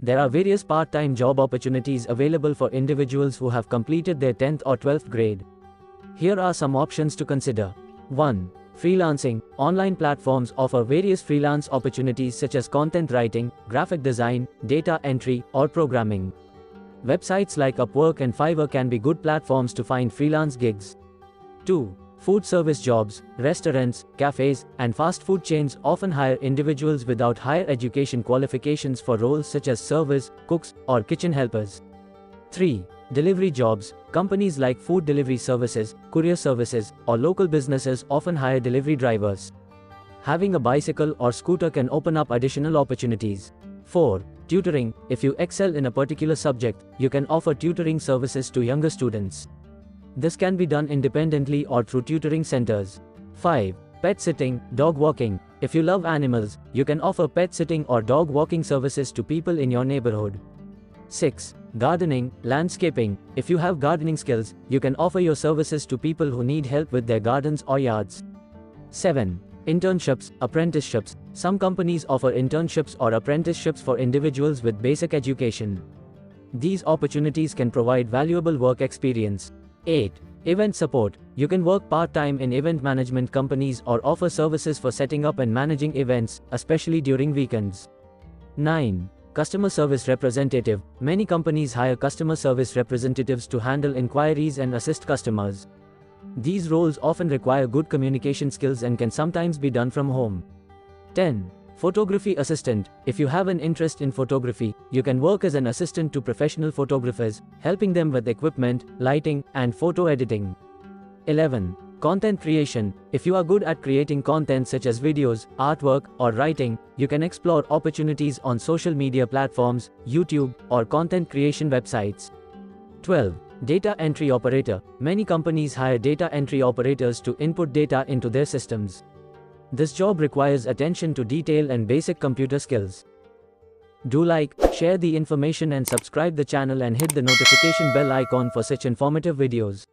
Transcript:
There are various part-time job opportunities available for individuals who have completed their 10th or 12th grade. Here are some options to consider. 1. Freelancing. Online platforms offer various freelance opportunities such as content writing, graphic design, data entry, or programming. Websites like Upwork and Fiverr can be good platforms to find freelance gigs. 2. Food service jobs. Restaurants, cafes, and fast food chains often hire individuals without higher education qualifications for roles such as servers, cooks, or kitchen helpers. 3. Delivery jobs. Companies like food delivery services, courier services, or local businesses often hire delivery drivers. Having a bicycle or scooter can open up additional opportunities. 4. Tutoring. If you excel in a particular subject, you can offer tutoring services to younger students. This can be done independently or through tutoring centers. 5. Pet sitting, dog walking. If you love animals, you can offer pet sitting or dog walking services to people in your neighborhood. 6. Gardening, landscaping. If you have gardening skills, you can offer your services to people who need help with their gardens or yards. 7. Internships, apprenticeships. Some companies offer internships or apprenticeships for individuals with basic education. These opportunities can provide valuable work experience. 8. Event support. You can work part-time in event management companies or offer services for setting up and managing events, especially during weekends. 9. Customer service representative. Many companies hire customer service representatives to handle inquiries and assist customers. These roles often require good communication skills and can sometimes be done from home. 10. Photography assistant. If you have an interest in photography, you can work as an assistant to professional photographers, helping them with equipment, lighting, and photo editing. 11. Content creation. If you are good at creating content such as videos, artwork, or writing, you can explore opportunities on social media platforms, YouTube, or content creation websites. 12. Data entry operator. Many companies hire data entry operators to input data into their systems. This job requires attention to detail and basic computer skills. Do like, share the information and subscribe the channel and hit the notification bell icon for such informative videos.